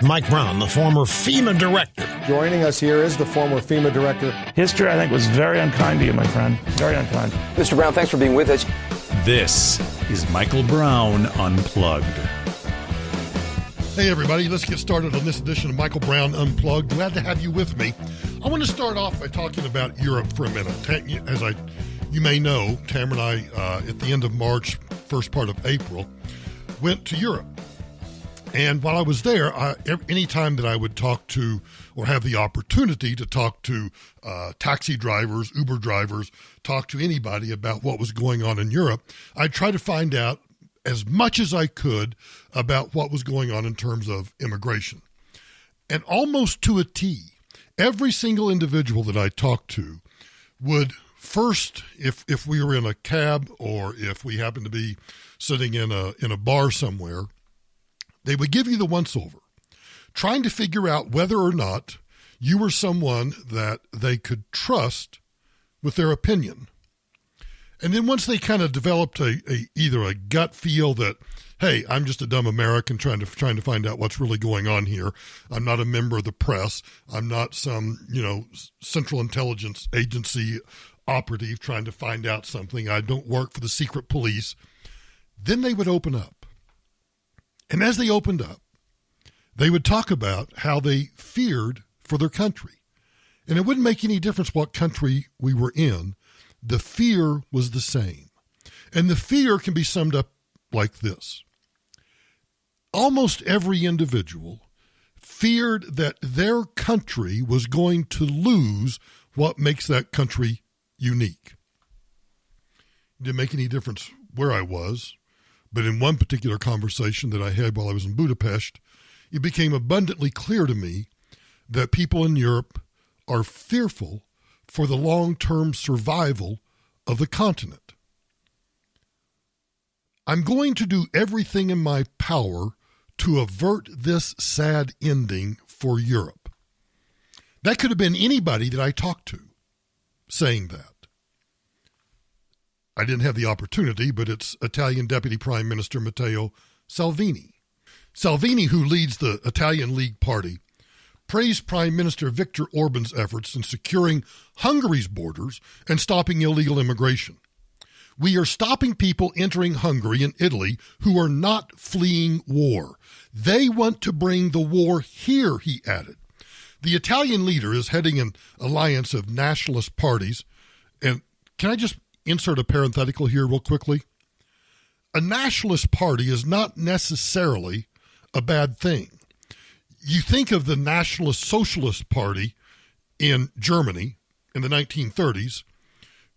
Mike Brown, the former FEMA director. Joining us here is the former FEMA director. History, I think, was very unkind to you, my friend. Very unkind. Mr. Brown, thanks for being with us. This is Michael Brown Unplugged. Hey, everybody. Let's get started on this edition of Michael Brown Unplugged. Glad to have you with me. I want to start off by talking about Europe for a minute. As you may know, Tam and I, at the end of March, first part of April, went to Europe. And while I was there, any time that I would talk to or have the opportunity to talk to taxi drivers, Uber drivers, talk to anybody about what was going on in Europe, I'd try to find out as much as I could about what was going on in terms of immigration. And almost to a T, every single individual that I talked to would first, if we were in a cab or if we happened to be sitting in a bar somewhere, they would give you the once-over, trying to figure out whether or not you were someone that they could trust with their opinion. And then once they kind of developed either a gut feel that, hey, I'm just a dumb American trying to find out what's really going on here. I'm not a member of the press. I'm not some, Central Intelligence Agency operative trying to find out something. I don't work for the secret police. Then they would open up. And as they opened up, they would talk about how they feared for their country. And it wouldn't make any difference what country we were in. The fear was the same. And the fear can be summed up like this. Almost every individual feared that their country was going to lose what makes that country unique. It didn't make any difference where I was. But in one particular conversation that I had while I was in Budapest, it became abundantly clear to me that people in Europe are fearful for the long-term survival of the continent. I'm going to do everything in my power to avert this sad ending for Europe. That could have been anybody that I talked to saying that. I didn't have the opportunity, but it's Italian Deputy Prime Minister Matteo Salvini. Salvini, who leads the Italian League Party, praised Prime Minister Viktor Orban's efforts in securing Hungary's borders and stopping illegal immigration. We are stopping people entering Hungary and Italy who are not fleeing war. They want to bring the war here, he added. The Italian leader is heading an alliance of nationalist parties. And can I just insert a parenthetical here real quickly? A nationalist party is not necessarily a bad thing. You think of the Nationalist Socialist Party in Germany in the 1930s,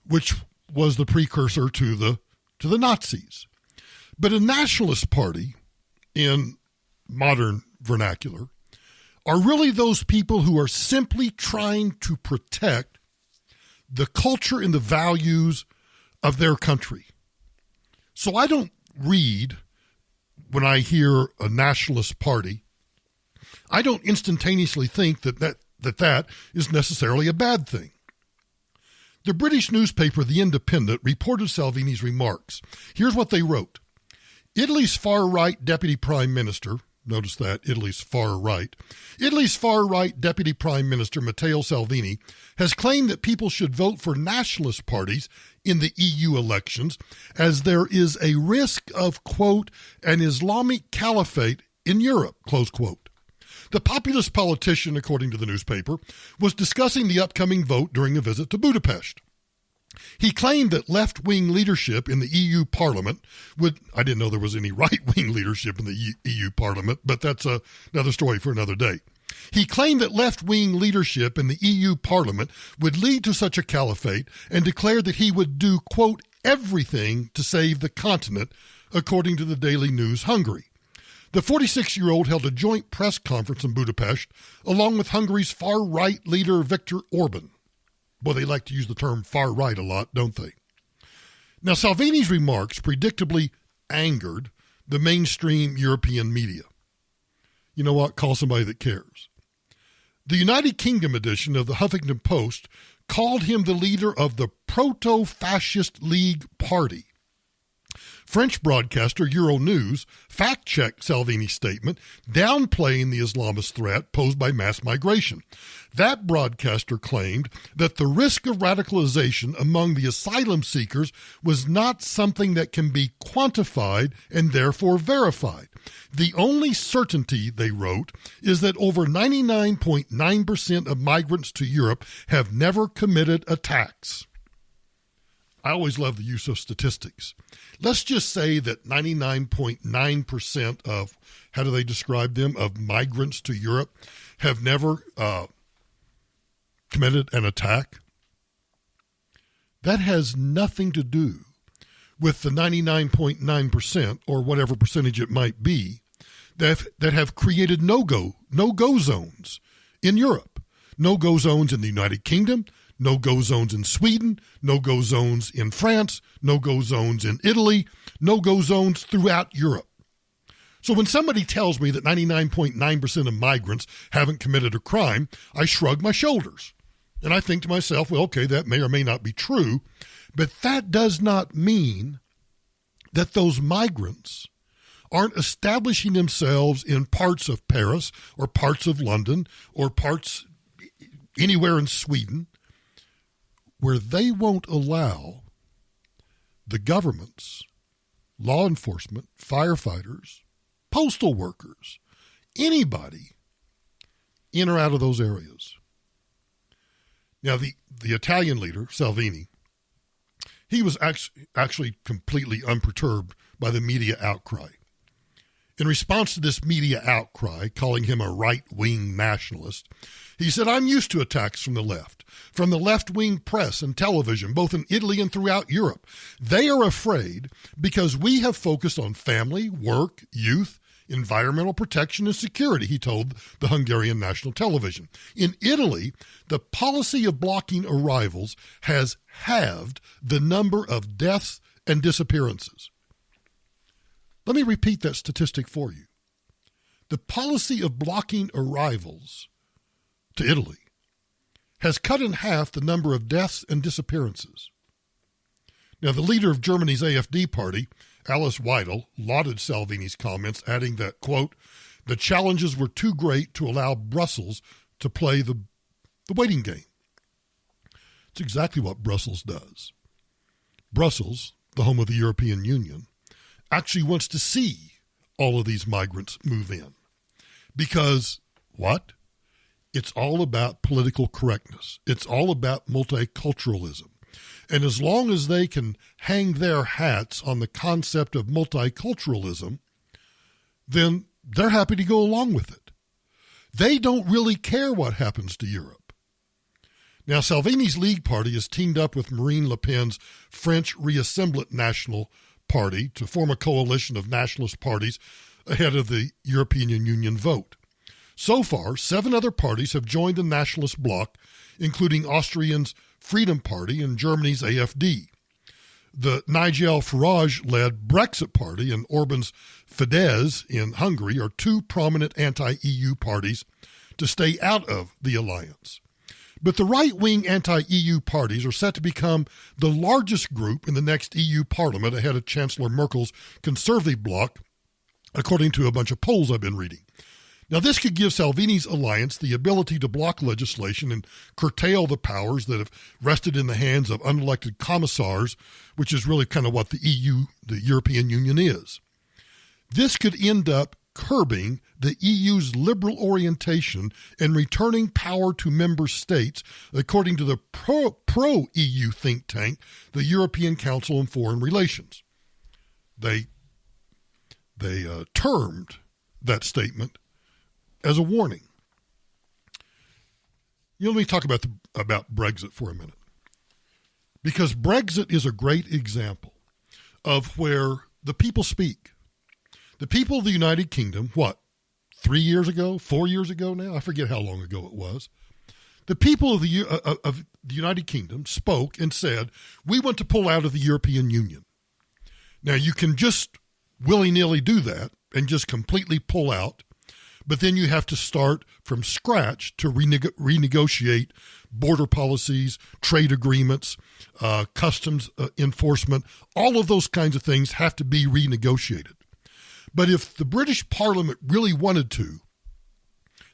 which was the precursor to the Nazis. But a nationalist party in modern vernacular are really those people who are simply trying to protect the culture and the values of their country. So I don't read, when I hear a nationalist party, I don't instantaneously think that is necessarily a bad thing. The British newspaper The Independent reported Salvini's remarks. Here's what they wrote. Italy's far-right deputy prime minister, notice that, Italy's far-right deputy prime minister Matteo Salvini has claimed that people should vote for nationalist parties in the EU elections as there is a risk of, quote, an Islamic caliphate in Europe, close quote. The populist politician, according to the newspaper, was discussing the upcoming vote during a visit to Budapest. He claimed that left-wing leadership in the EU Parliament would, I didn't know there was any right-wing leadership in the EU Parliament, but that's another story for another day. He claimed that left-wing leadership in the EU Parliament would lead to such a caliphate and declared that he would do, quote, everything to save the continent, according to the Daily News Hungary. The 46-year-old held a joint press conference in Budapest along with Hungary's far-right leader Viktor Orban. Boy, they like to use the term far-right a lot, don't they? Now, Salvini's remarks predictably angered the mainstream European media. You know what? Call somebody that cares. The United Kingdom edition of the Huffington Post called him the leader of the Proto-Fascist League Party. French broadcaster Euronews fact-checked Salvini's statement, downplaying the Islamist threat posed by mass migration. That broadcaster claimed that the risk of radicalization among the asylum seekers was not something that can be quantified and therefore verified. The only certainty, they wrote, is that over 99.9% of migrants to Europe have never committed attacks. I always love the use of statistics. Let's just say that 99.9% of, how do they describe them, of migrants to Europe have never committed an attack. That has nothing to do with the 99.9% or whatever percentage it might be that have created no-go zones in Europe, no-go zones in the United Kingdom, no-go zones in Sweden, no-go zones in France, no-go zones in Italy, no-go zones throughout Europe. So when somebody tells me that 99.9% of migrants haven't committed a crime, I shrug my shoulders. And I think to myself, well, okay, that may or may not be true, but that does not mean that those migrants aren't establishing themselves in parts of Paris or parts of London or parts anywhere in Sweden where they won't allow the governments, law enforcement, firefighters, postal workers, anybody in or out of those areas. Now, the Italian leader, Salvini, he was actually completely unperturbed by the media outcry. In response to this media outcry, calling him a right-wing nationalist, he said, "I'm used to attacks from the left-wing press and television, both in Italy and throughout Europe. They are afraid because we have focused on family, work, youth, environmental protection, and security," he told the Hungarian national television. In Italy, the policy of blocking arrivals has halved the number of deaths and disappearances. Let me repeat that statistic for you. The policy of blocking arrivals to Italy has cut in half the number of deaths and disappearances. Now, the leader of Germany's AfD party, Alice Weidel, lauded Salvini's comments, adding that, quote, "the challenges were too great to allow Brussels to play the waiting game." It's exactly what Brussels does. Brussels, the home of the European Union, actually wants to see all of these migrants move in. Because what? It's all about political correctness. It's all about multiculturalism. And as long as they can hang their hats on the concept of multiculturalism, then they're happy to go along with it. They don't really care what happens to Europe. Now, Salvini's League Party has teamed up with Marine Le Pen's French Reassemblement National Party to form a coalition of nationalist parties ahead of the European Union vote. So far, 7 other parties have joined the nationalist bloc, including Austria's Freedom Party and Germany's AfD. The Nigel Farage-led Brexit Party and Orban's Fidesz in Hungary are 2 prominent anti-EU parties to stay out of the alliance. But the right-wing anti-EU parties are set to become the largest group in the next EU Parliament ahead of Chancellor Merkel's conservative bloc, according to a bunch of polls I've been reading. Now, this could give Salvini's alliance the ability to block legislation and curtail the powers that have rested in the hands of unelected commissars, which is really kind of what the EU, the European Union, is. This could end up curbing the EU's liberal orientation and returning power to member states, according to the pro-EU think tank, the European Council on Foreign Relations. They termed that statement as a warning. Let me talk about Brexit for a minute, because Brexit is a great example of where the people speak. The people of the United Kingdom, 3 years ago, 4 years ago now? I forget how long ago it was. The people of the United Kingdom spoke and said, we want to pull out of the European Union. Now, you can just willy-nilly do that and just completely pull out, but then you have to start from scratch to renegotiate border policies, trade agreements, customs enforcement. All of those kinds of things have to be renegotiated. But if the British Parliament really wanted to,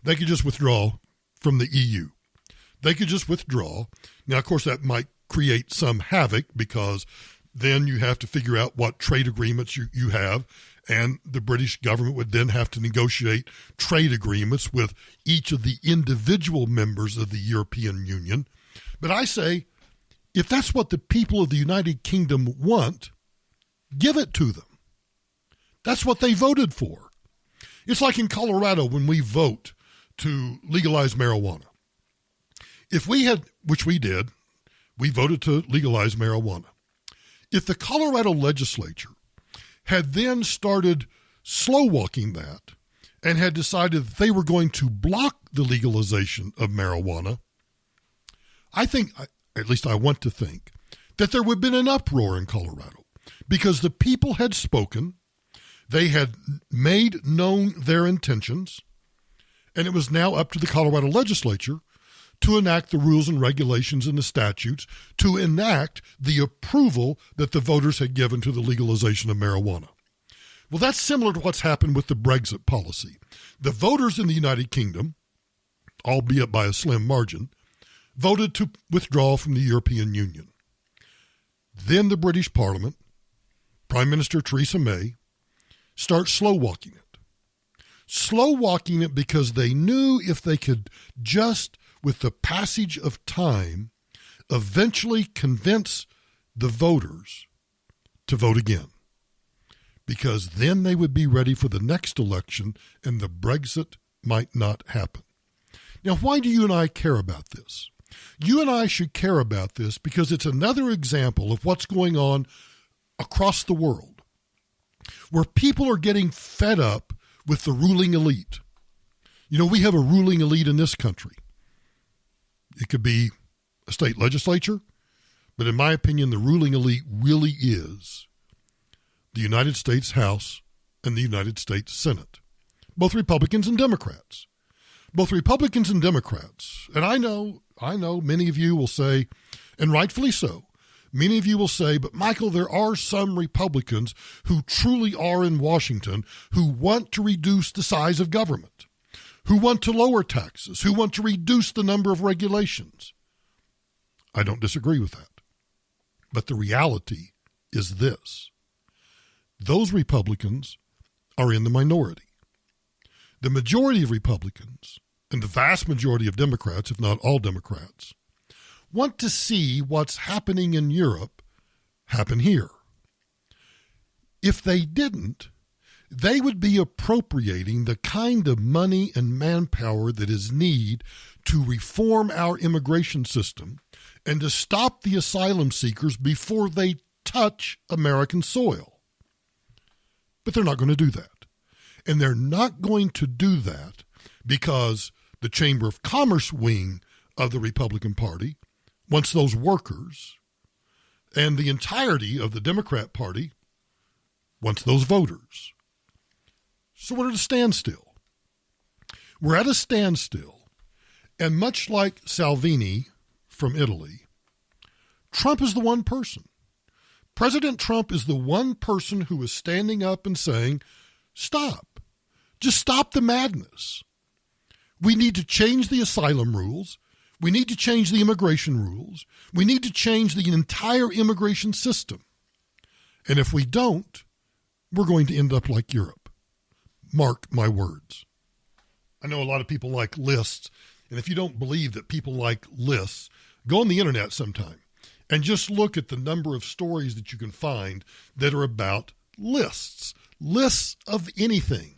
they could just withdraw from the EU. They could just withdraw. Now, of course, that might create some havoc because then you have to figure out what trade agreements you have, and the British government would then have to negotiate trade agreements with each of the individual members of the European Union. But I say, if that's what the people of the United Kingdom want, give it to them. That's what they voted for. It's like in Colorado when we vote to legalize marijuana. If we had, which we did, we voted to legalize marijuana. If the Colorado legislature had then started slow walking that and had decided that they were going to block the legalization of marijuana, I think, at least I want to think, that there would have been an uproar in Colorado because the people had spoken, they had made known their intentions, and it was now up to the Colorado legislature to enact the rules and regulations and the statutes, to enact the approval that the voters had given to the legalization of marijuana. Well, that's similar to what's happened with the Brexit policy. The voters in the United Kingdom, albeit by a slim margin, voted to withdraw from the European Union. Then the British Parliament, Prime Minister Theresa May, start slow-walking it. Slow-walking it because they knew if they could just, with the passage of time, eventually convince the voters to vote again. Because then they would be ready for the next election and the Brexit might not happen. Now, why do you and I care about this? You and I should care about this because it's another example of what's going on across the world, where people are getting fed up with the ruling elite. You know, we have a ruling elite in this country. It could be a state legislature, but in my opinion, the ruling elite really is the United States House and the United States Senate, both Republicans and Democrats. Both Republicans and Democrats. And I know many of you will say, and rightfully so, many of you will say, but Michael, there are some Republicans who truly are in Washington who want to reduce the size of government, who want to lower taxes, who want to reduce the number of regulations. I don't disagree with that. But the reality is this. Those Republicans are in the minority. The majority of Republicans, and the vast majority of Democrats, if not all Democrats, want to see what's happening in Europe happen here. If they didn't, they would be appropriating the kind of money and manpower that is needed to reform our immigration system and to stop the asylum seekers before they touch American soil. But they're not going to do that. And they're not going to do that because the Chamber of Commerce wing of the Republican Party wants those workers, and the entirety of the Democrat Party wants those voters. So we're at a standstill. We're at a standstill. And much like Salvini from Italy, Trump is the one person. President Trump is the one person who is standing up and saying, stop. Just stop the madness. We need to change the asylum rules. We need to change the immigration rules. We need to change the entire immigration system. And if we don't, we're going to end up like Europe. Mark my words. I know a lot of people like lists, and if you don't believe that people like lists, go on the internet sometime and just look at the number of stories that you can find that are about lists of anything.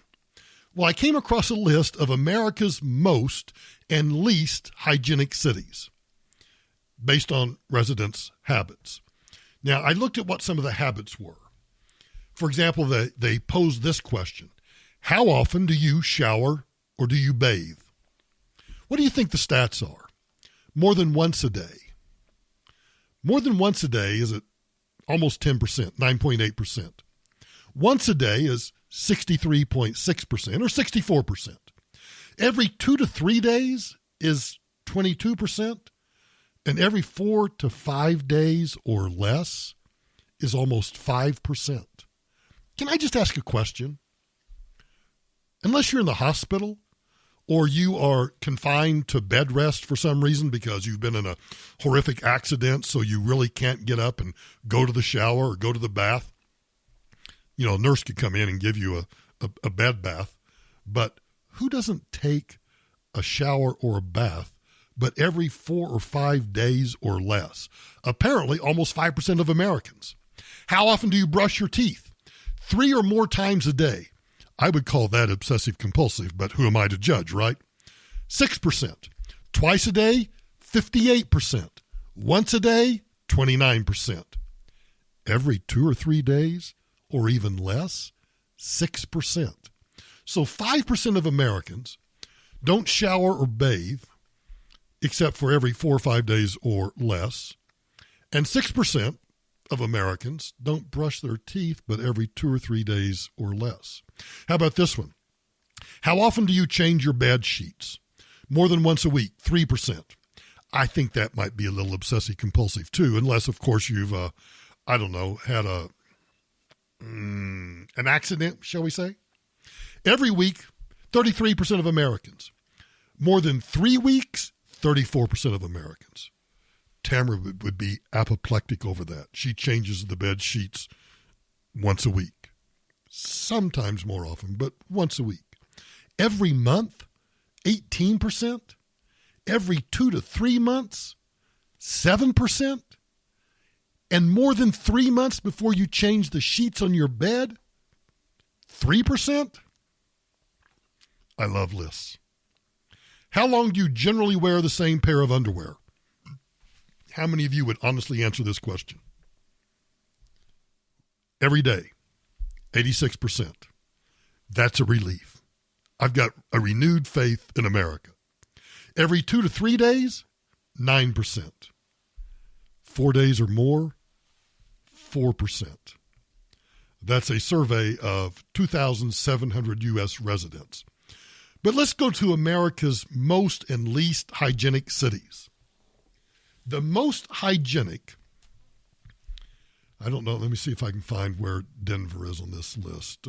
Well, I came across a list of America's most and least hygienic cities based on residents' habits. Now, I looked at what some of the habits were. For example, they posed this question: how often do you shower or do you bathe? What do you think the stats are? More than once a day. More than once a day is at almost 10%, 9.8%. Once a day is 63.6% or 64%. Every 2 to 3 days is 22%, and every 4 to 5 days or less is almost 5%. Can I just ask a question? Unless you're in the hospital or you are confined to bed rest for some reason because you've been in a horrific accident so you really can't get up and go to the shower or go to the bath, you know, a nurse could come in and give you a bed bath. But who doesn't take a shower or a bath but every 4 or 5 days or less? Apparently, almost 5% of Americans. How often do you brush your teeth? 3 or more times a day. I would call that obsessive compulsive, but who am I to judge, right? 6%. Twice a day, 58%. Once a day, 29%. Every 2 or 3 days, or even less, 6%. So 5% of Americans don't shower or bathe except for every 4 or 5 days or less. And 6% of Americans don't brush their teeth but every 2 or 3 days or less. How about this one? How often do you change your bed sheets? More than once a week, 3%. I think that might be a little obsessive compulsive too, unless, of course, you've, had an accident, shall we say? Every week, 33% of Americans. More than 3 weeks, 34% of Americans. Tamara would be apoplectic over that. She changes the bed sheets once a week. Sometimes more often, but once a week. Every month, 18%. Every 2 to 3 months, 7%. And more than 3 months before you change the sheets on your bed, 3%. I love lists. How long do you generally wear the same pair of underwear? How many of you would honestly answer this question? Every day, 86%. That's a relief. I've got a renewed faith in America. Every 2 to 3 days, 9%. 4 days or more, 4%. That's a survey of 2,700 U.S. residents. But let's go to America's most and least hygienic cities. The most hygienic, I don't know, let me see if I can find where Denver is on this list.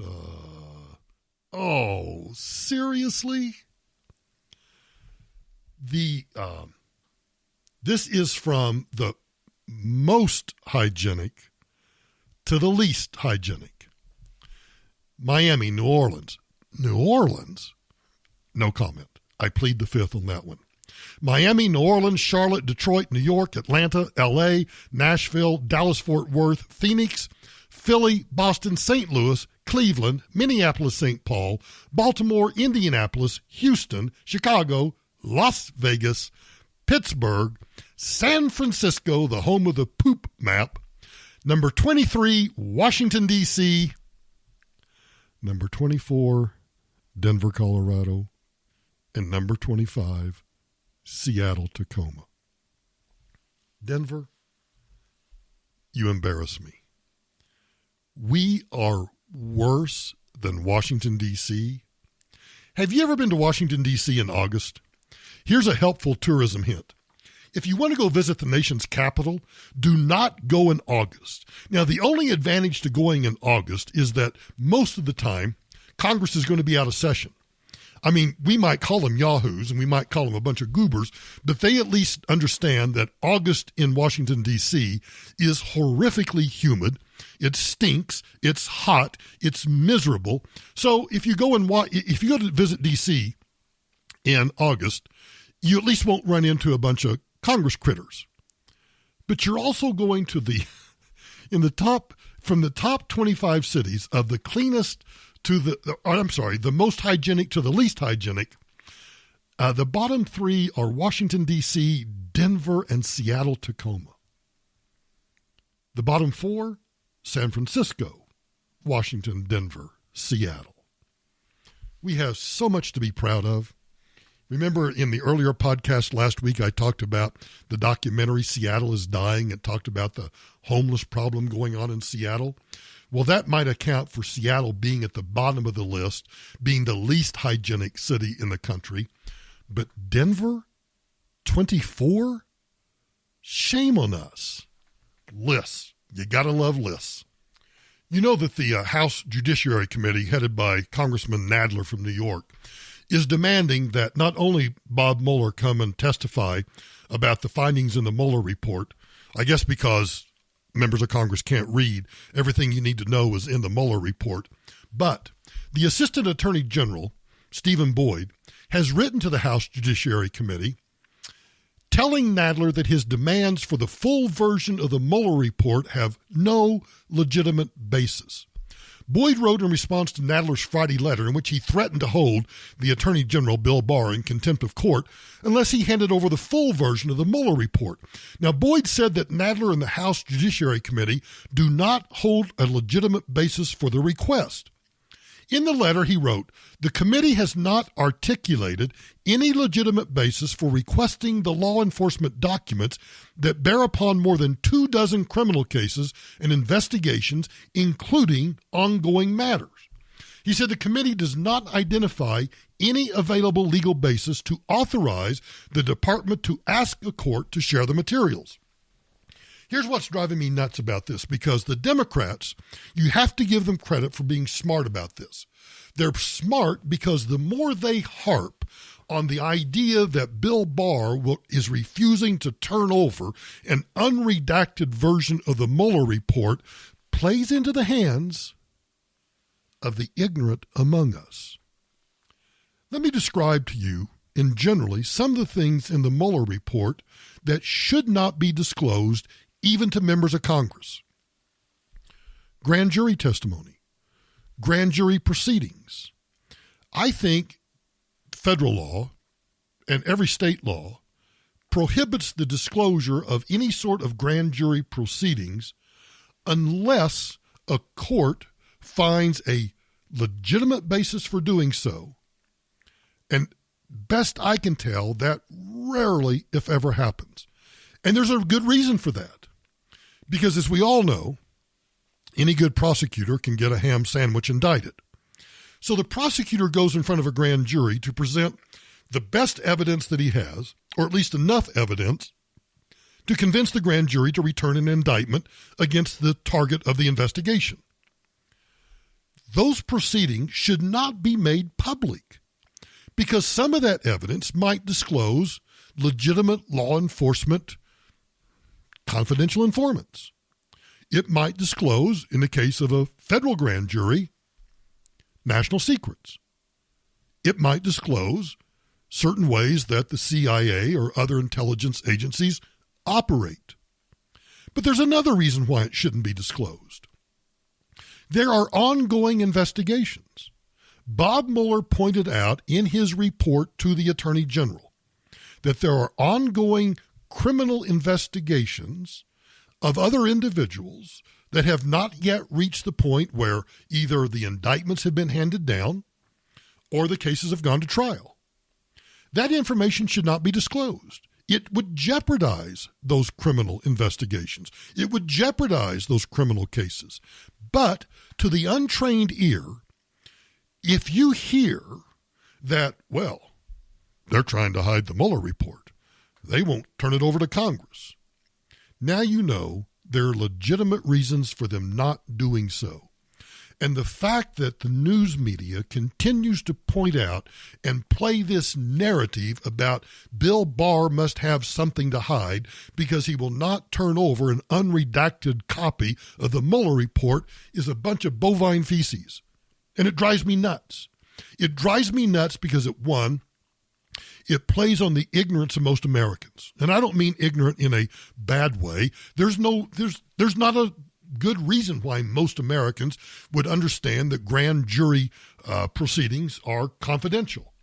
Seriously? This is from the most hygienic to the least hygienic. Miami, New Orleans. New Orleans? No comment. I plead the fifth on that one. Miami, New Orleans, Charlotte, Detroit, New York, Atlanta, L.A., Nashville, Dallas-Fort Worth, Phoenix, Philly, Boston, St. Louis, Cleveland, Minneapolis, St. Paul, Baltimore, Indianapolis, Houston, Chicago, Las Vegas, Pittsburgh, San Francisco, the home of the poop map, number 23, Washington, D.C., number 24, Denver, Colorado, and number 25, Seattle, Tacoma. Denver, you embarrass me. We are worse than Washington, D.C. Have you ever been to Washington, D.C. in August? Here's a helpful tourism hint. If you want to go visit the nation's capital, do not go in August. Now, the only advantage to going in August is that most of the time, Congress is going to be out of session. I mean, we might call them yahoos and we might call them a bunch of goobers, but they at least understand that August in Washington, D.C. is horrifically humid. It stinks. It's hot. It's miserable. So if you go to visit D.C. in August, you at least won't run into a bunch of Congress critters. But you're also going to from the top 25 cities of the cleanest to the most hygienic to the least hygienic. The bottom 3 are Washington, D.C., Denver, and Seattle, Tacoma. The bottom 4, San Francisco, Washington, Denver, Seattle. We have so much to be proud of. Remember in the earlier podcast last week, I talked about the documentary Seattle is Dying. It talked about the homeless problem going on in Seattle. Well, that might account for Seattle being at the bottom of the list, being the least hygienic city in the country. But Denver, 24? Shame on us. Lists. You got to love lists. You know that the House Judiciary Committee, headed by Congressman Nadler from New York, is demanding that not only Bob Mueller come and testify about the findings in the Mueller Report, I guess because members of Congress can't read, everything you need to know is in the Mueller Report, but the Assistant Attorney General, Stephen Boyd, has written to the House Judiciary Committee telling Nadler that his demands for the full version of the Mueller Report have no legitimate basis. Boyd wrote in response to Nadler's Friday letter in which he threatened to hold the Attorney General, Bill Barr, in contempt of court unless he handed over the full version of the Mueller Report. Now, Boyd said that Nadler and the House Judiciary Committee do not hold a legitimate basis for the request. In the letter, he wrote, "The committee has not articulated any legitimate basis for requesting the law enforcement documents that bear upon more than 24 criminal cases and investigations, including ongoing matters." He said the committee does not identify any available legal basis to authorize the department to ask a court to share the materials. Here's what's driving me nuts about this, because the Democrats, you have to give them credit for being smart about this. They're smart because the more they harp on the idea that Bill Barr is refusing to turn over an unredacted version of the Mueller Report, plays into the hands of the ignorant among us. Let me describe to you, in generally, some of the things in the Mueller Report that should not be disclosed even to members of Congress. Grand jury testimony, grand jury proceedings. I think federal law and every state law prohibits the disclosure of any sort of grand jury proceedings unless a court finds a legitimate basis for doing so. And best I can tell, that rarely, if ever, happens. And there's a good reason for that. Because as we all know, any good prosecutor can get a ham sandwich indicted. So the prosecutor goes in front of a grand jury to present the best evidence that he has, or at least enough evidence, to convince the grand jury to return an indictment against the target of the investigation. Those proceedings should not be made public, because some of that evidence might disclose legitimate law enforcement confidential informants. It might disclose, in the case of a federal grand jury, national secrets. It might disclose certain ways that the CIA or other intelligence agencies operate. But there's another reason why it shouldn't be disclosed. There are ongoing investigations. Bob Mueller pointed out in his report to the Attorney General that there are ongoing criminal investigations of other individuals that have not yet reached the point where either the indictments have been handed down or the cases have gone to trial. That information should not be disclosed. It would jeopardize those criminal investigations. It would jeopardize those criminal cases. But to the untrained ear, if you hear that, well, they're trying to hide the Mueller report, they won't turn it over to Congress, now you know there are legitimate reasons for them not doing so. And the fact that the news media continues to point out and play this narrative about Bill Barr must have something to hide because he will not turn over an unredacted copy of the Mueller report is a bunch of bovine feces. And it drives me nuts. It drives me nuts because, it plays on the ignorance of most Americans. And I don't mean ignorant in a bad way. There's not a good reason why most Americans would understand that grand jury proceedings are confidential.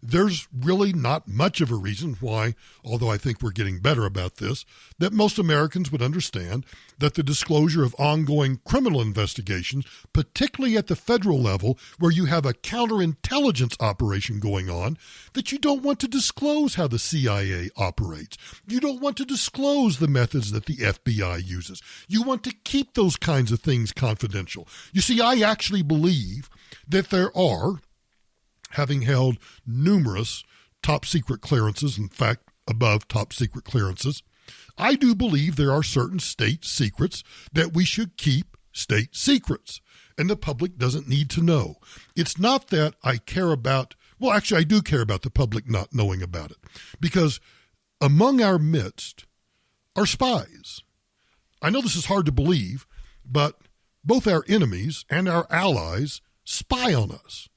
there's really not much of a reason why, although I think we're getting better about this, that most Americans would understand that the disclosure of ongoing criminal investigations, particularly at the federal level where you have a counterintelligence operation going on, that you don't want to disclose how the CIA operates. You don't want to disclose the methods that the FBI uses. You want to keep those kinds of things confidential. You see, I actually believe that there are, having held numerous top secret clearances, in fact, above top secret clearances, I do believe there are certain state secrets that we should keep state secrets, and the public doesn't need to know. It's not that I care about, well, actually, I do care about the public not knowing about it, because among our midst are spies. I know this is hard to believe, but both our enemies and our allies spy on us.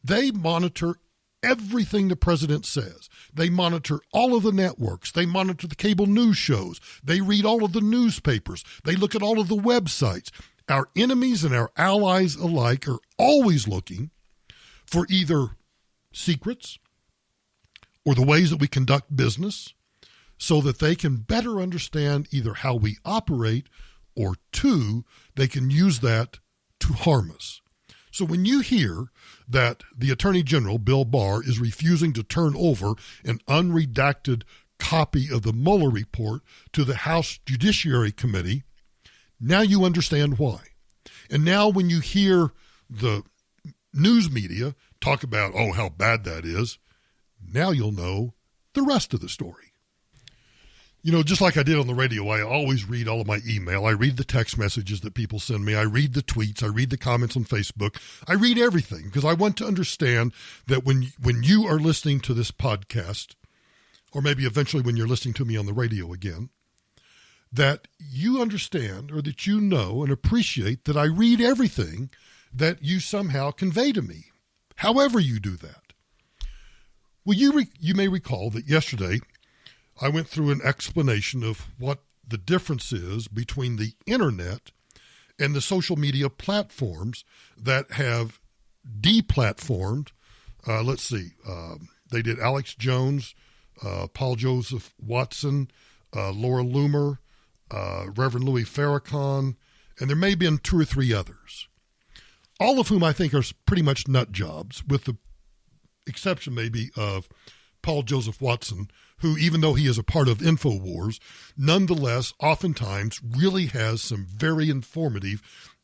They monitor everything the president says. They monitor all of the networks. They monitor the cable news shows. They read all of the newspapers. They look at all of the websites. Our enemies and our allies alike are always looking for either secrets or the ways that we conduct business so that they can better understand either how we operate or, two, they can use that to harm us. So when you hear that the Attorney General, Bill Barr, is refusing to turn over an unredacted copy of the Mueller Report to the House Judiciary Committee, now you understand why. And now when you hear the news media talk about, oh, how bad that is, now you'll know the rest of the story. You know, just like I did on the radio, I always read all of my email. I read the text messages that people send me. I read the tweets. I read the comments on Facebook. I read everything because I want to understand that when you are listening to this podcast, or maybe eventually when you're listening to me on the radio again, that you understand or that you know and appreciate that I read everything that you somehow convey to me, however you do that. Well, you may recall that yesterday I went through an explanation of what the difference is between the internet and the social media platforms that have deplatformed. They did Alex Jones, Paul Joseph Watson, Laura Loomer, Reverend Louis Farrakhan, and there may have been two or three others, all of whom I think are pretty much nut jobs, with the exception maybe of Paul Joseph Watson, who, even though he is a part of InfoWars, nonetheless, oftentimes really has some very informative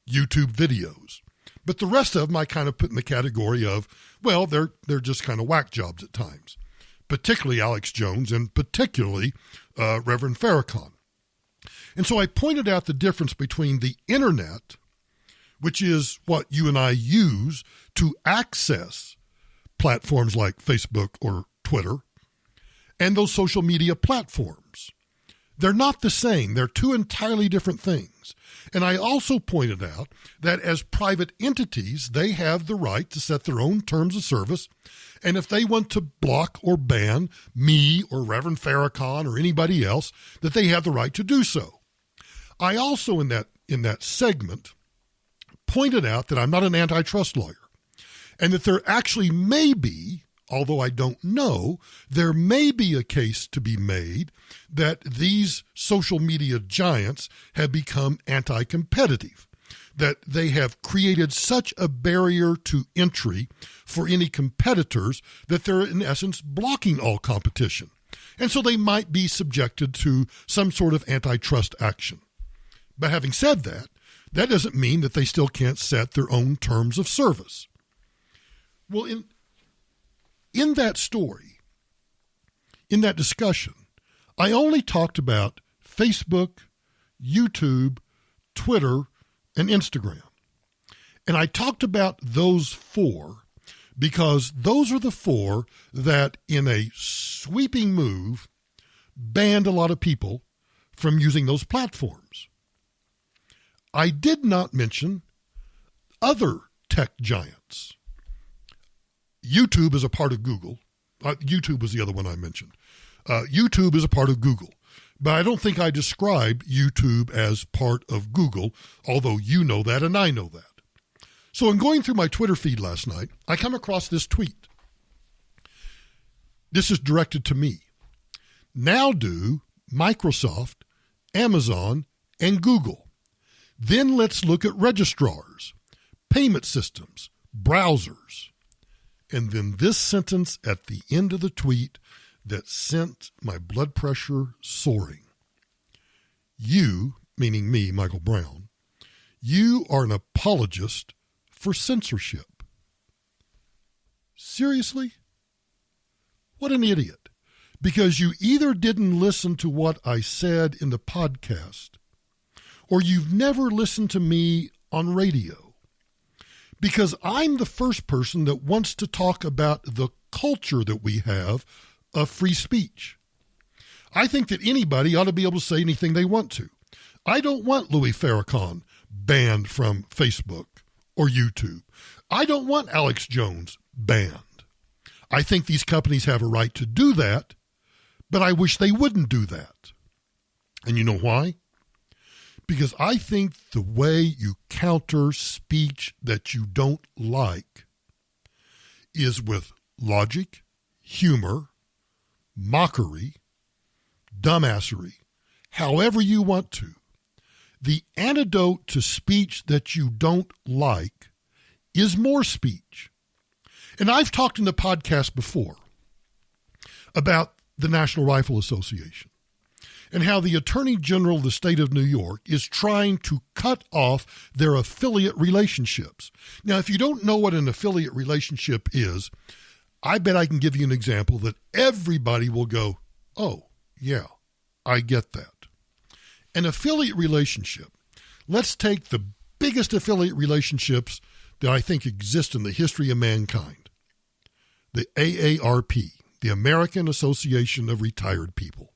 YouTube videos. But the rest of them I kind of put in the category of, well, they're just kind of whack jobs at times, particularly Alex Jones and particularly Reverend Farrakhan. And so I pointed out the difference between the internet, which is what you and I use to access platforms like Facebook or Twitter, and those social media platforms. They're not the same. They're two entirely different things. And I also pointed out that as private entities, they have the right to set their own terms of service. And if they want to block or ban me or Reverend Farrakhan or anybody else, that they have the right to do so. I also, in that segment, pointed out that I'm not an antitrust lawyer and that there actually may be, although I don't know, there may be a case to be made that these social media giants have become anti-competitive, that they have created such a barrier to entry for any competitors that they're in essence blocking all competition. And so they might be subjected to some sort of antitrust action. But having said that, that doesn't mean that they still can't set their own terms of service. Well, in that story, in that discussion, I only talked about Facebook, YouTube, Twitter, and Instagram. And I talked about those four because those are the four that, in a sweeping move, banned a lot of people from using those platforms. I did not mention other tech giants. YouTube is a part of Google. YouTube was the other one I mentioned. YouTube is a part of Google. But I don't think I described YouTube as part of Google, although you know that and I know that. So in going through my Twitter feed last night, I come across this tweet. This is directed to me. Now do Microsoft, Amazon, and Google. Then let's look at registrars, payment systems, browsers. And then this sentence at the end of the tweet that sent my blood pressure soaring. You, meaning me, Michael Brown, you are an apologist for censorship. Seriously? What an idiot. Because you either didn't listen to what I said in the podcast, or you've never listened to me on radio. Because I'm the first person that wants to talk about the culture that we have of free speech. I think that anybody ought to be able to say anything they want to. I don't want Louis Farrakhan banned from Facebook or YouTube. I don't want Alex Jones banned. I think these companies have a right to do that, but I wish they wouldn't do that. And you know why? Because I think the way you counter speech that you don't like is with logic, humor, mockery, dumbassery, however you want to. The antidote to speech that you don't like is more speech. And I've talked in the podcast before about the National Rifle Association and how the Attorney General of the state of New York is trying to cut off their affiliate relationships. Now, if you don't know what an affiliate relationship is, I bet I can give you an example that everybody will go, oh, yeah, I get that. An affiliate relationship, let's take the biggest affiliate relationships that I think exist in the history of mankind. The AARP, the American Association of Retired People.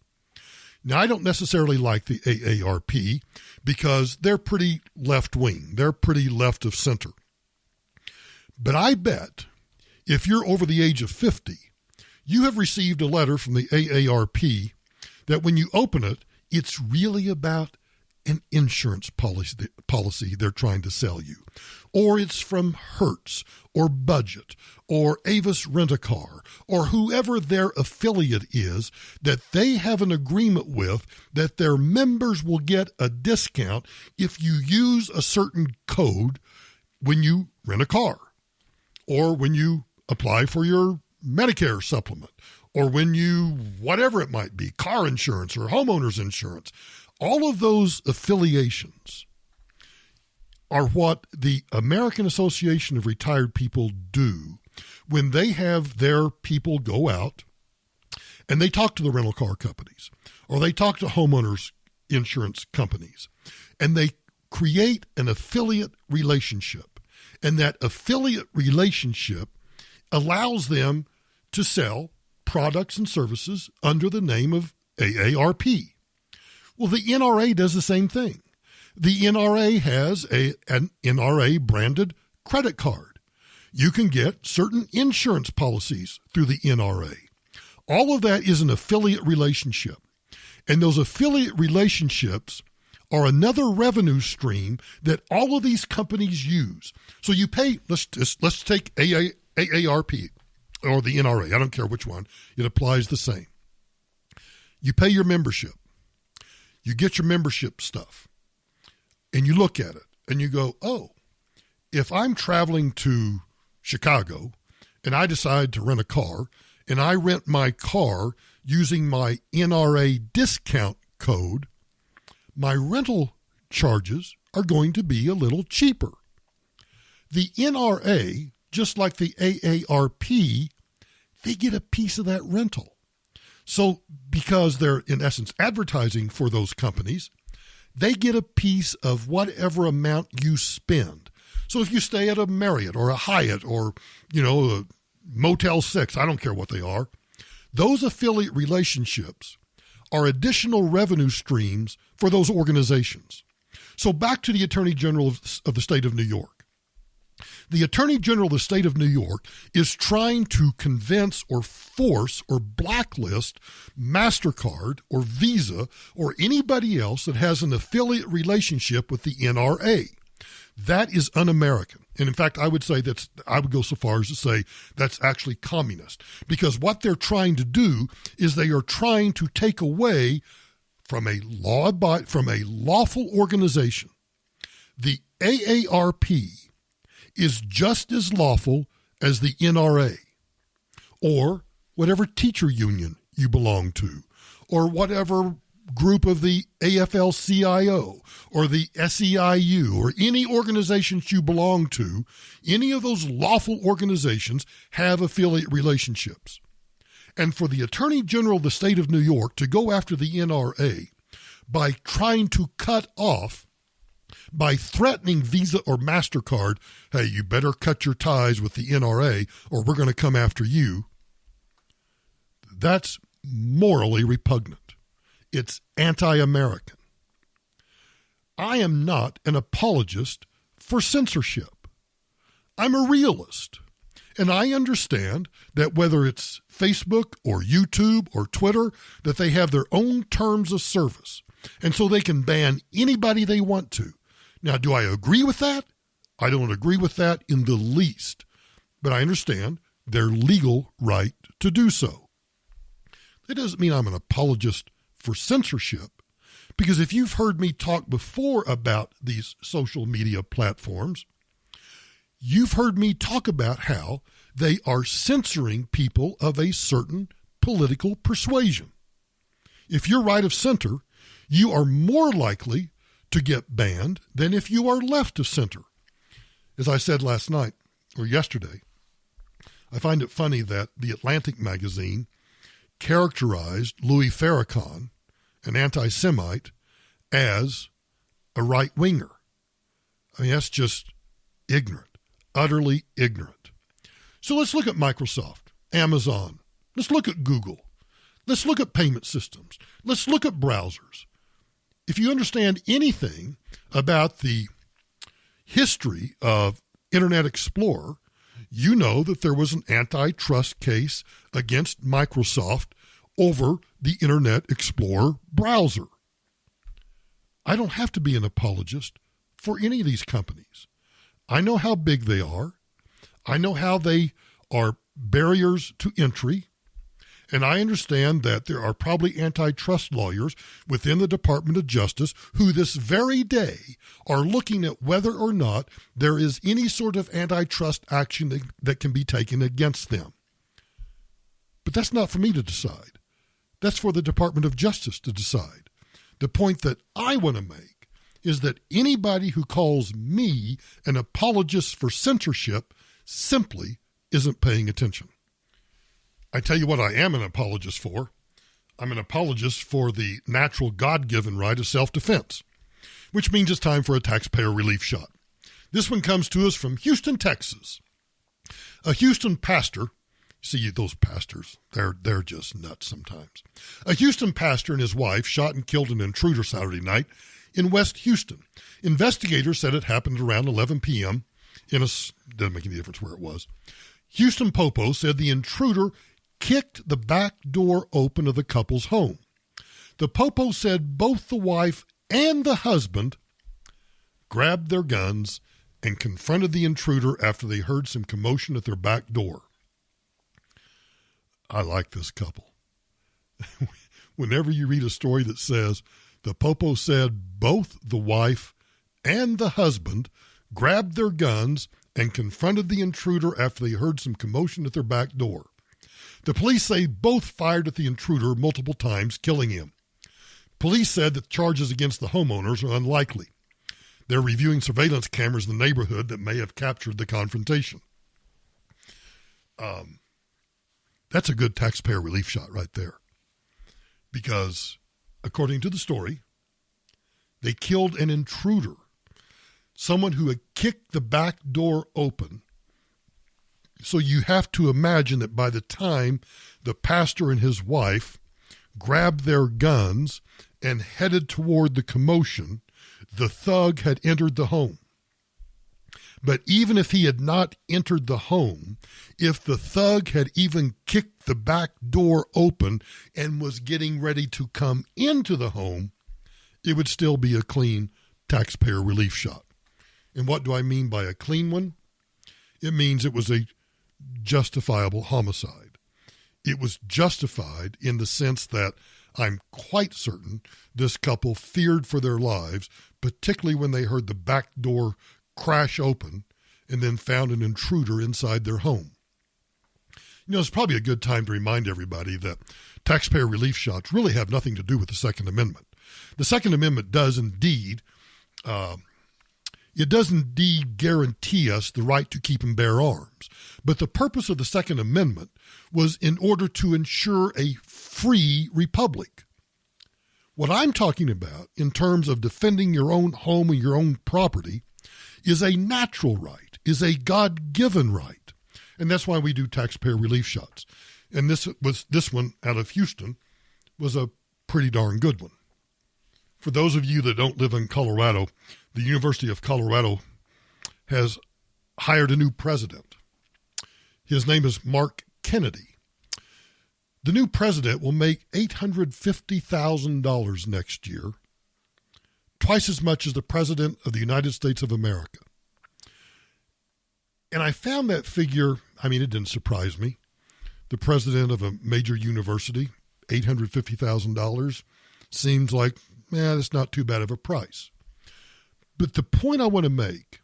Now, I don't necessarily like the AARP because they're pretty left-wing. They're pretty left of center. But I bet if you're over the age of 50, you have received a letter from the AARP that when you open it, it's really about an insurance policy they're trying to sell you. Or it's from Hertz or Budget or Avis Rent-A-Car or whoever their affiliate is that they have an agreement with that their members will get a discount if you use a certain code when you rent a car or when you apply for your Medicare supplement or when you, whatever it might be, car insurance or homeowner's insurance. All of those affiliations are what the American Association of Retired People do when they have their people go out and they talk to the rental car companies or they talk to homeowners insurance companies and they create an affiliate relationship. And that affiliate relationship allows them to sell products and services under the name of AARP. Well, the NRA does the same thing. The NRA has an NRA-branded credit card. You can get certain insurance policies through the NRA. All of that is an affiliate relationship. And those affiliate relationships are another revenue stream that all of these companies use. So you pay, let's take AARP or the NRA. I don't care which one. It applies the same. You pay your membership. You get your membership stuff. And you look at it and you go, oh, if I'm traveling to Chicago and I decide to rent a car and I rent my car using my NRA discount code, my rental charges are going to be a little cheaper. The NRA, just like the AARP, they get a piece of that rental. So because they're, in essence, advertising for those companies, they get a piece of whatever amount you spend. So if you stay at a Marriott or a Hyatt or, a Motel 6, I don't care what they are, those affiliate relationships are additional revenue streams for those organizations. So back to the Attorney General of the state of New York. The Attorney General of the state of New York is trying to convince or force or blacklist MasterCard or Visa or anybody else that has an affiliate relationship with the NRA. That is un-American. And in fact, I would go so far as to say that's actually communist, because what they're trying to do is they are trying to take away from a lawful organization. The AARP is just as lawful as the NRA or whatever teacher union you belong to, or whatever group of the AFL-CIO or the SEIU or any organizations you belong to. Any of those lawful organizations have affiliate relationships. And for the Attorney General of the state of New York to go after the NRA by trying to cut off, by threatening Visa or MasterCard, hey, you better cut your ties with the NRA or we're going to come after you, that's morally repugnant. It's anti-American. I am not an apologist for censorship. I'm a realist. And I understand that whether it's Facebook or YouTube or Twitter, that they have their own terms of service. And so they can ban anybody they want to. Now, do I agree with that? I don't agree with that in the least. But I understand their legal right to do so. That doesn't mean I'm an apologist for censorship, because if you've heard me talk before about these social media platforms, you've heard me talk about how they are censoring people of a certain political persuasion. If you're right of center, you are more likely to get banned than if you are left of center. As I said last night or yesterday, I find it funny that the Atlantic magazine characterized Louis Farrakhan, an anti-Semite, as a right-winger. I mean, that's just ignorant, utterly ignorant. So let's look at Microsoft, Amazon. Let's look at Google. Let's look at payment systems. Let's look at browsers. If you understand anything about the history of Internet Explorer, you know that there was an antitrust case against Microsoft over the Internet Explorer browser. I don't have to be an apologist for any of these companies. I know how big they are. I know how they are barriers to entry. And I understand that there are probably antitrust lawyers within the Department of Justice who this very day are looking at whether or not there is any sort of antitrust action that can be taken against them. But that's not for me to decide. That's for the Department of Justice to decide. The point that I want to make is that anybody who calls me an apologist for censorship simply isn't paying attention. I tell you what I am an apologist for. I'm an apologist for the natural God-given right of self-defense, which means it's time for a taxpayer relief shot. This one comes to us from Houston, Texas. A Houston pastor, see those pastors, they're just nuts sometimes. A Houston pastor and his wife shot and killed an intruder Saturday night in West Houston. Investigators said it happened around 11 p.m. Doesn't make any difference where it was. Houston Popo said the intruder kicked the back door open of the couple's home. The Popo said both the wife and the husband grabbed their guns and confronted the intruder after they heard some commotion at their back door. I like this couple. Whenever you read a story that says the Popo said both the wife and the husband grabbed their guns and confronted the intruder after they heard some commotion at their back door. The police say both fired at the intruder multiple times, killing him. Police said that charges against the homeowners are unlikely. They're reviewing surveillance cameras in the neighborhood that may have captured the confrontation. That's a good taxpayer relief shot right there. Because, according to the story, they killed an intruder, someone who had kicked the back door open. So you have to imagine that by the time the pastor and his wife grabbed their guns and headed toward the commotion, the thug had entered the home. But even if he had not entered the home, if the thug had even kicked the back door open and was getting ready to come into the home, it would still be a clean taxpayer relief shot. And what do I mean by a clean one? It means it was a justifiable homicide. It was justified in the sense that I'm quite certain this couple feared for their lives, particularly when they heard the back door crash open and then found an intruder inside their home. You know, it's probably a good time to remind everybody that taxpayer relief shots really have nothing to do with the Second Amendment. The Second Amendment does indeed guarantee us the right to keep and bear arms. But the purpose of the Second Amendment was in order to ensure a free republic. What I'm talking about in terms of defending your own home and your own property is a natural right, is a God-given right. And that's why we do taxpayer relief shots. And this one out of Houston was a pretty darn good one. For those of you that don't live in Colorado, the University of Colorado has hired a new president. His name is Mark Kennedy. The new president will make $850,000 next year, twice as much as the president of the United States of America. And I found that figure, it didn't surprise me. The president of a major university, $850,000, seems like, that's not too bad of a price. But the point I want to make,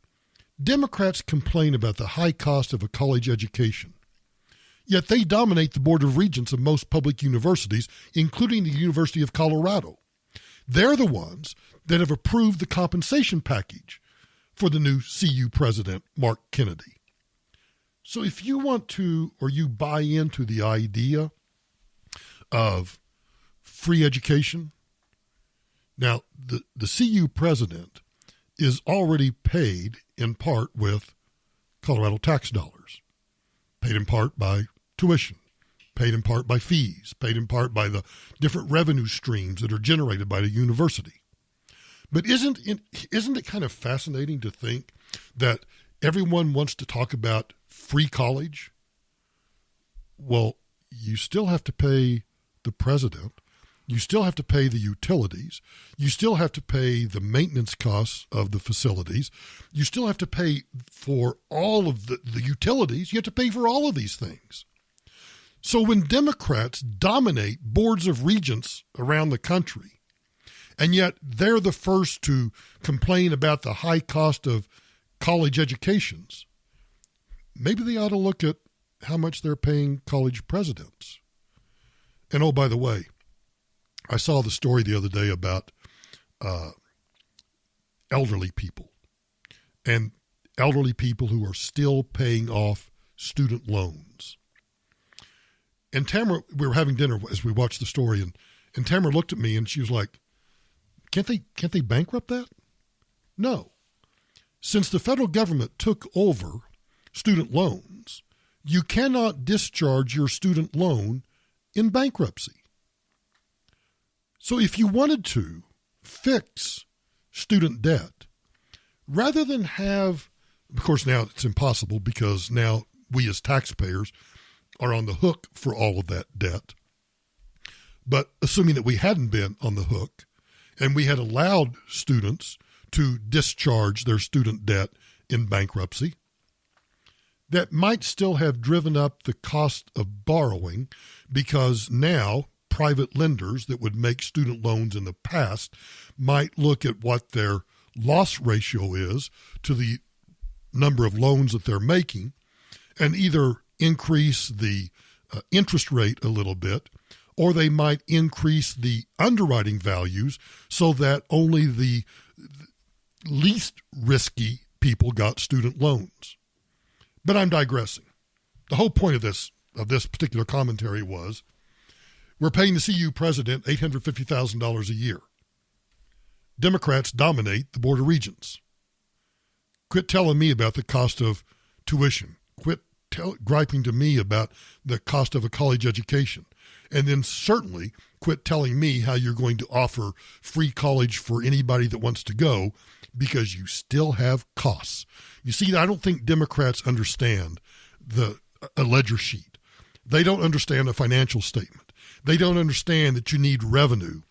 Democrats complain about the high cost of a college education, yet they dominate the Board of Regents of most public universities, including the University of Colorado. They're the ones that have approved the compensation package for the new CU president, Mark Kennedy. So if you want to, or you buy into the idea of free education, now the CU president is already paid in part with Colorado tax dollars, paid in part by tuition, paid in part by fees, paid in part by the different revenue streams that are generated by the university. But isn't it kind of fascinating to think that everyone wants to talk about free college? Well, you still have to pay the president. You still have to pay the utilities. You still have to pay the maintenance costs of the facilities. You still have to pay for all of the utilities. You have to pay for all of these things. So when Democrats dominate boards of regents around the country, and yet they're the first to complain about the high cost of college educations, maybe they ought to look at how much they're paying college presidents. And oh, by the way, I saw the story the other day about elderly people and elderly people who are still paying off student loans. And Tamara, we were having dinner as we watched the story, and Tamara looked at me and she was like, can't they bankrupt that? No. Since the federal government took over student loans, you cannot discharge your student loan in bankruptcy. So if you wanted to fix student debt, rather than have, of course now it's impossible because now we as taxpayers are on the hook for all of that debt. But assuming that we hadn't been on the hook and we had allowed students to discharge their student debt in bankruptcy, that might still have driven up the cost of borrowing because now private lenders that would make student loans in the past might look at what their loss ratio is to the number of loans that they're making and either increase the interest rate a little bit, or they might increase the underwriting values so that only the least risky people got student loans. But I'm digressing. The whole point of this particular commentary was we're paying the CU president $850,000 a year. Democrats dominate the Board of Regents. Quit telling me about the cost of tuition. Quit griping to me about the cost of a college education. And then certainly quit telling me how you're going to offer free college for anybody that wants to go, because you still have costs. You see, I don't think Democrats understand a ledger sheet. They don't understand a financial statement. They don't understand that you need revenue,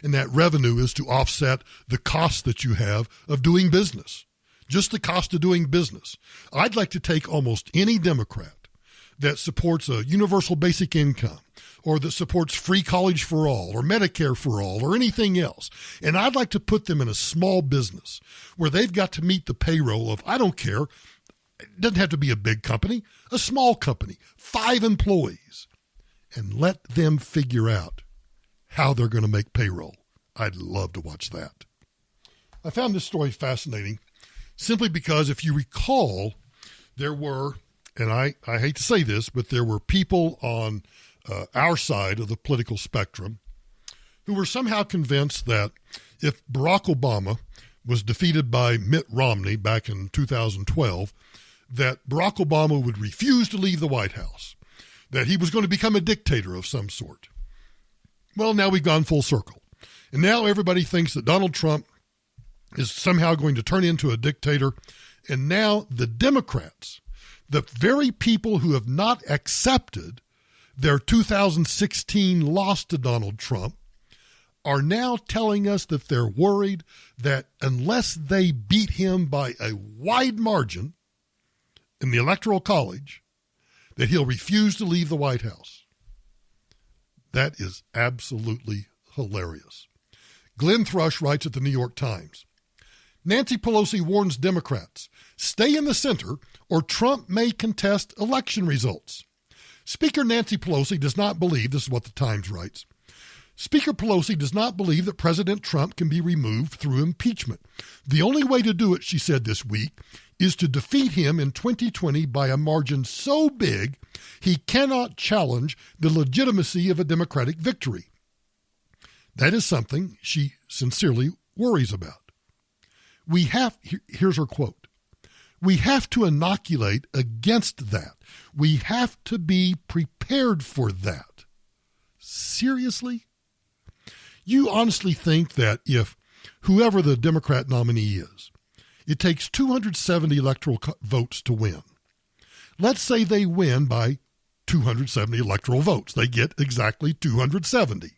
and that revenue is to offset the costs that you have of doing business. just the cost of doing business. I'd like to take almost any Democrat that supports a universal basic income or that supports free college for all or Medicare for all or anything else, and I'd like to put them in a small business where they've got to meet the payroll of, I don't care, it doesn't have to be a big company, a small company, 5 employees, and let them figure out how they're going to make payroll. I'd love to watch that. I found this story fascinating simply because if you recall, there were, and I hate to say this, but there were people on our side of the political spectrum who were somehow convinced that if Barack Obama was defeated by Mitt Romney back in 2012, that Barack Obama would refuse to leave the White House, that he was going to become a dictator of some sort. Well, now we've gone full circle. And now everybody thinks that Donald Trump is somehow going to turn into a dictator. And now the Democrats, the very people who have not accepted their 2016 loss to Donald Trump, are now telling us that they're worried that unless they beat him by a wide margin in the Electoral College, that he'll refuse to leave the White House. That is absolutely hilarious. Glenn Thrush writes at the New York Times, Nancy Pelosi warns Democrats, stay in the center or Trump may contest election results. Speaker Nancy Pelosi does not believe, this is what the Times writes, Speaker Pelosi does not believe that President Trump can be removed through impeachment. The only way to do it, she said this week, is to defeat him in 2020 by a margin so big he cannot challenge the legitimacy of a Democratic victory. That is something she sincerely worries about. Here's her quote, we have to inoculate against that. We have to be prepared for that. Seriously? You honestly think that if whoever the Democrat nominee is, it takes 270 electoral votes to win. Let's say they win by 270 electoral votes. They get exactly 270.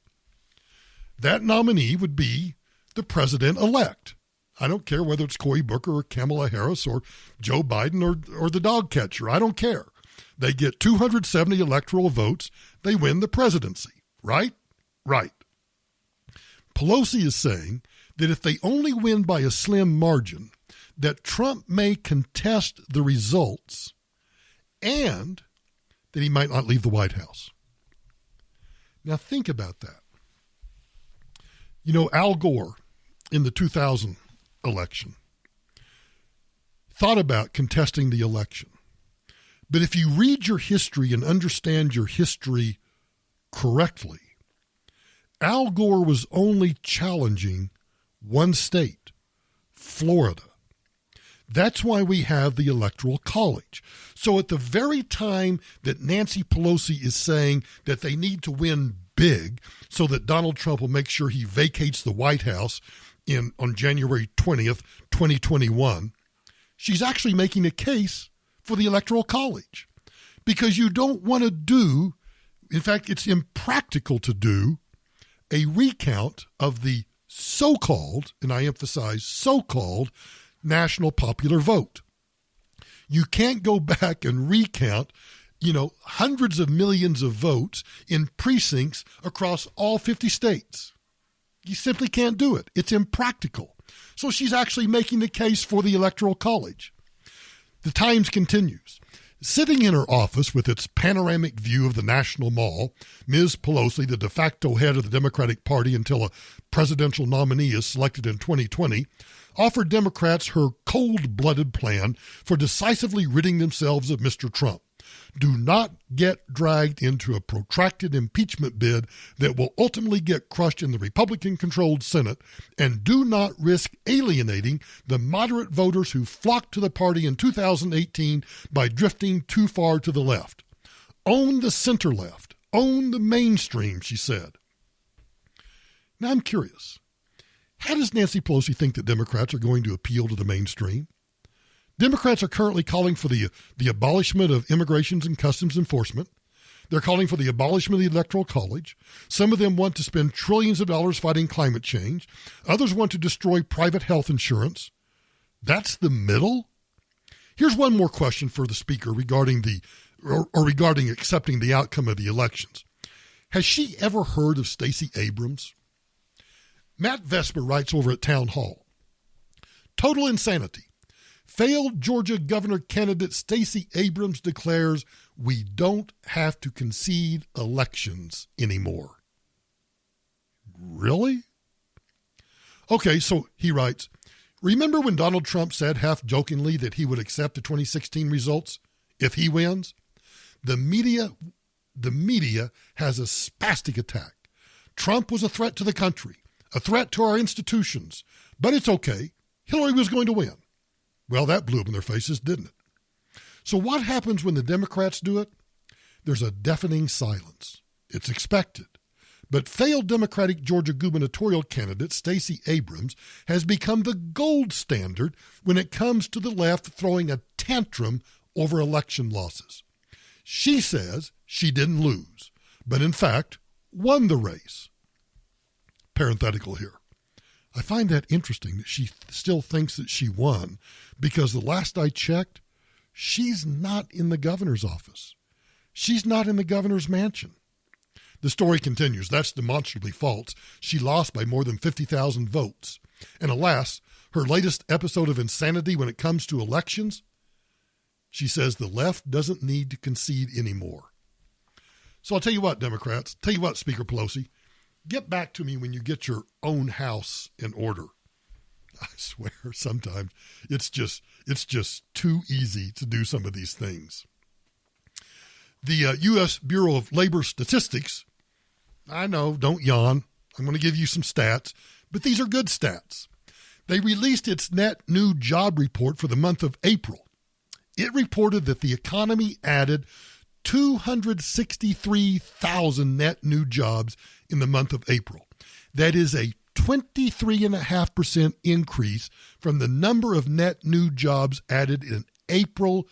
That nominee would be the president-elect. I don't care whether it's Cory Booker or Kamala Harris or Joe Biden or the dog catcher. I don't care. They get 270 electoral votes. They win the presidency, right? Right. Pelosi is saying that if they only win by a slim margin, that Trump may contest the results and that he might not leave the White House. Now think about that. You know, Al Gore in the 2000 election thought about contesting the election. But if you read your history and understand your history correctly, Al Gore was only challenging one state, Florida. That's why we have the Electoral College. So at the very time that Nancy Pelosi is saying that they need to win big so that Donald Trump will make sure he vacates the White House on January 20th, 2021, she's actually making a case for the Electoral College because you don't want to do, in fact, it's impractical to do a recount of the so-called, and I emphasize so-called, national popular vote. You can't go back and recount, hundreds of millions of votes in precincts across all 50 states. You simply can't do it. It's impractical. So she's actually making the case for the Electoral College. The Times continues. Sitting in her office with its panoramic view of the National Mall, Ms. Pelosi, the de facto head of the Democratic Party until a presidential nominee is selected in 2020, offered Democrats her cold-blooded plan for decisively ridding themselves of Mr. Trump. Do not get dragged into a protracted impeachment bid that will ultimately get crushed in the Republican-controlled Senate, and do not risk alienating the moderate voters who flocked to the party in 2018 by drifting too far to the left. Own the center-left. Own the mainstream, she said. Now I'm curious. How does Nancy Pelosi think that Democrats are going to appeal to the mainstream? Democrats are currently calling for the abolishment of Immigration and Customs Enforcement. They're calling for the abolishment of the Electoral College. Some of them want to spend trillions of dollars fighting climate change. Others want to destroy private health insurance. That's the middle? Here's one more question for the Speaker regarding regarding accepting the outcome of the elections. Has she ever heard of Stacey Abrams? Matt Vesper writes over at Town Hall, total insanity. Failed Georgia governor candidate Stacey Abrams declares we don't have to concede elections anymore. Really? Okay, so he writes, remember when Donald Trump said half-jokingly that he would accept the 2016 results if he wins? The media has a spastic attack. Trump was a threat to the country, a threat to our institutions, but it's okay. Hillary was going to win. Well, that blew up in their faces, didn't it? So what happens when the Democrats do it? There's a deafening silence. It's expected. But failed Democratic Georgia gubernatorial candidate Stacey Abrams has become the gold standard when it comes to the left throwing a tantrum over election losses. She says she didn't lose, but in fact won the race. Parenthetical here. I find that interesting that she still thinks that she won because the last I checked, she's not in the governor's office. She's not in the governor's mansion. The story continues. That's demonstrably false. She lost by more than 50,000 votes. And alas, her latest episode of insanity when it comes to elections, she says the left doesn't need to concede anymore. So I'll tell you what, Democrats, tell you what, Speaker Pelosi, get back to me when you get your own house in order. I swear, sometimes it's just too easy to do some of these things. The U.S. Bureau of Labor Statistics, I know, don't yawn. I'm going to give you some stats, but these are good stats. They released its net new job report for the month of April. It reported that the economy added 263,000 net new jobs in the month of April. That is a 23.5% increase from the number of net new jobs added in April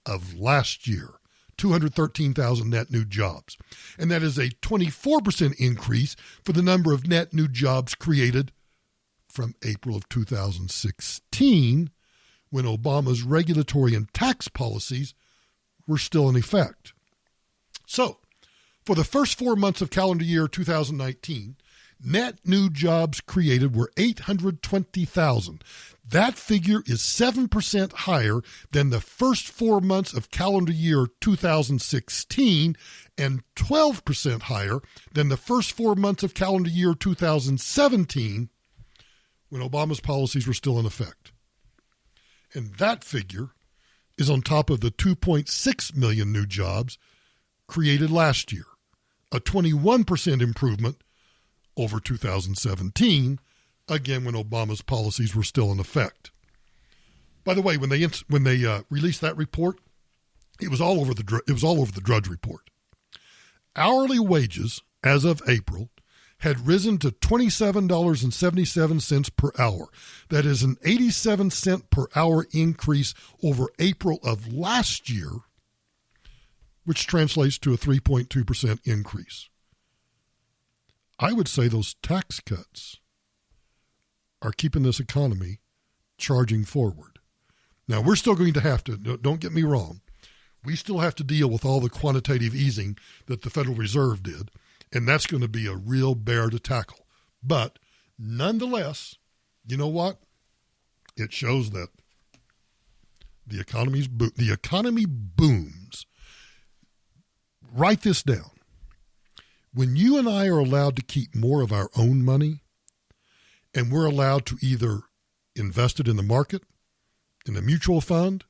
of last year. 213,000 net new jobs. And that is a 24% increase for the number of net new jobs created from April of 2016, when Obama's regulatory and tax policies were still in effect. So, for the first 4 months of calendar year 2019, net new jobs created were 820,000. That figure is 7% higher than the first 4 months of calendar year 2016 and 12% higher than the first 4 months of calendar year 2017 when Obama's policies were still in effect. And that figure is on top of the 2.6 million new jobs created last year, a 21% improvement over 2017, again when Obama's policies were still in effect. By the way, when they released that report, it was all over the Drudge Report. Hourly wages as of April had risen to $27.77 per hour. That is an 87-cent per hour increase over April of last year, which translates to a 3.2% increase. I would say those tax cuts are keeping this economy charging forward. Now, we're still going to have to, don't get me wrong, we still have to deal with all the quantitative easing that the Federal Reserve did, and that's going to be a real bear to tackle. But nonetheless, you know what? It shows that the economy booms. Write this down. When you and I are allowed to keep more of our own money, and we're allowed to either invest it in the market, in a mutual fund,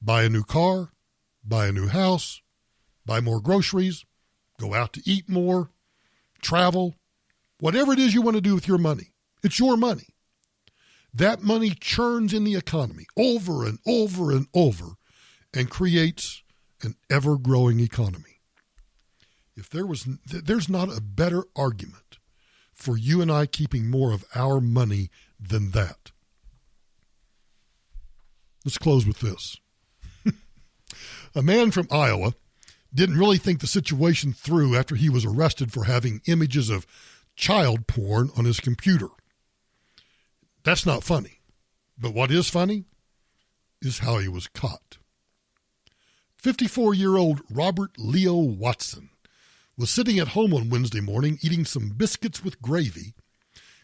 buy a new car, buy a new house, buy more groceries, go out to eat more, travel, whatever it is you want to do with your money, it's your money. That money churns in the economy over and over and over and creates an ever-growing economy. If there's not a better argument for you and I keeping more of our money than that. Let's close with this. A man from Iowa didn't really think the situation through after he was arrested for having images of child porn on his computer. That's not funny. But what is funny is how he was caught. 54-year-old Robert Leo Watson was sitting at home on Wednesday morning eating some biscuits with gravy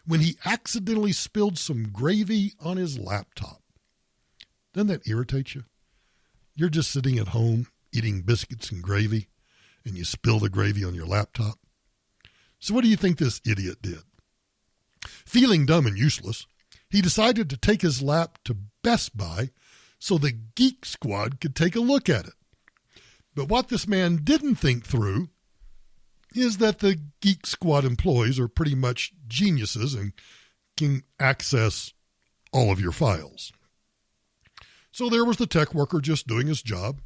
when he accidentally spilled some gravy on his laptop. Doesn't that irritate you? You're just sitting at home eating biscuits and gravy, and you spill the gravy on your laptop. So what do you think this idiot did? Feeling dumb and useless, he decided to take his lap to Best Buy so the Geek Squad could take a look at it. But what this man didn't think through is that the Geek Squad employees are pretty much geniuses and can access all of your files. So there was the tech worker just doing his job.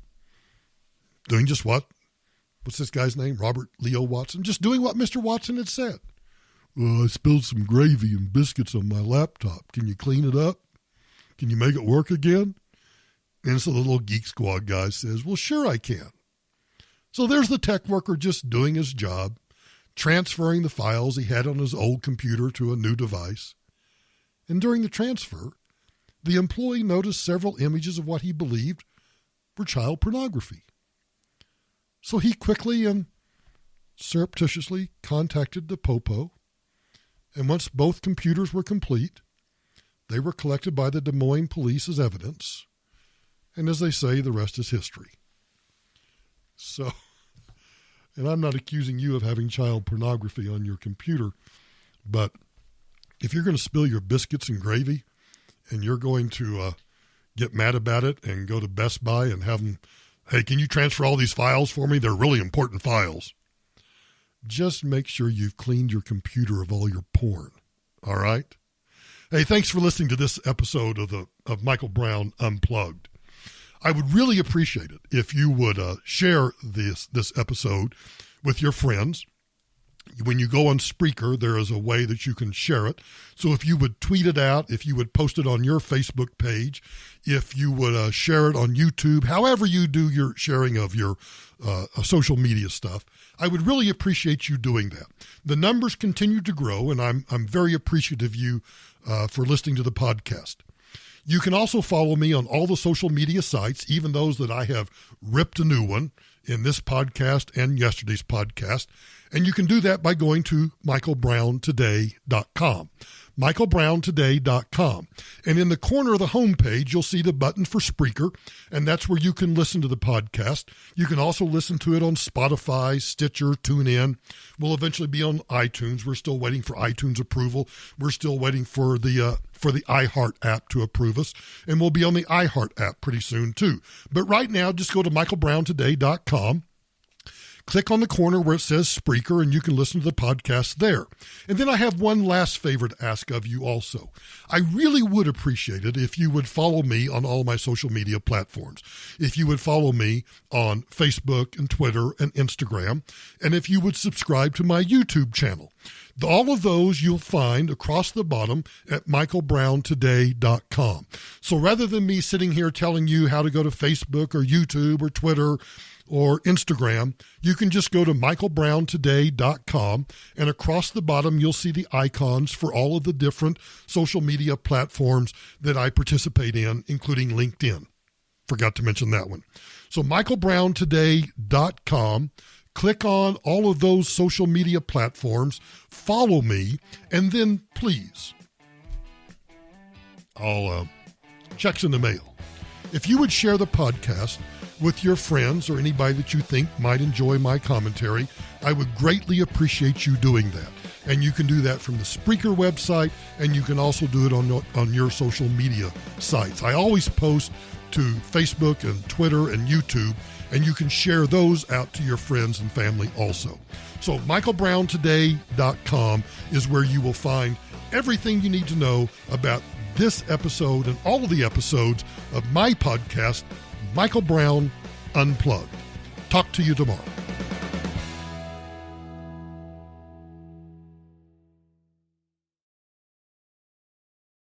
Doing just what? What's this guy's name? Robert Leo Watson? Just doing what Mr. Watson had said. Well, I spilled some gravy and biscuits on my laptop. Can you clean it up? Can you make it work again? And so the little Geek Squad guy says, well, sure I can. So there's the tech worker just doing his job, transferring the files he had on his old computer to a new device. And during the transfer, the employee noticed several images of what he believed were child pornography. So he quickly and surreptitiously contacted the Popo, and once both computers were complete, they were collected by the Des Moines police as evidence, and as they say, the rest is history. So, and I'm not accusing you of having child pornography on your computer, but if you're going to spill your biscuits and gravy, and you're going to get mad about it and go to Best Buy and have them, hey, can you transfer all these files for me? They're really important files. Just make sure you've cleaned your computer of all your porn, all right? Hey, thanks for listening to this episode of Michael Brown Unplugged. I would really appreciate it if you would share this episode with your friends. When you go on Speaker, there is a way that you can share it. So if you would tweet it out, if you would post it on your Facebook page, if you would share it on YouTube, however you do your sharing of your social media stuff, I would really appreciate you doing that. The numbers continue to grow, and I'm very appreciative of you for listening to the podcast. You can also follow me on all the social media sites, even those that I have ripped a new one in this podcast and yesterday's podcast. And you can do that by going to michaelbrowntoday.com. michaelbrowntoday.com. And in the corner of the homepage, you'll see the button for Speaker, and that's where you can listen to the podcast. You can also listen to it on Spotify, Stitcher, TuneIn. We'll eventually be on iTunes. We're still waiting for iTunes approval. We're still waiting for the iHeart app to approve us, and we'll be on the iHeart app pretty soon too. But right now, just go to michaelbrowntoday.com. Click on the corner where it says Speaker, and you can listen to the podcast there. And then I have one last favor to ask of you also. I really would appreciate it if you would follow me on all my social media platforms. If you would follow me on Facebook and Twitter and Instagram, and if you would subscribe to my YouTube channel. All of those you'll find across the bottom at michaelbrowntoday.com. So rather than me sitting here telling you how to go to Facebook or YouTube or Twitter or Instagram, you can just go to michaelbrowntoday.com, and across the bottom you'll see the icons for all of the different social media platforms that I participate in, including LinkedIn. Forgot to mention that one. So michaelbrowntoday.com. Click on all of those social media platforms, follow me, and then please, I'll checks in the mail. If you would share the podcast with your friends or anybody that you think might enjoy my commentary, I would greatly appreciate you doing that. And you can do that from the Speaker website, and you can also do it on your social media sites. I always post to Facebook and Twitter and YouTube, and you can share those out to your friends and family also. So michaelbrowntoday.com is where you will find everything you need to know about this episode and all of the episodes of my podcast, Michael Brown Unplugged. Talk to you tomorrow.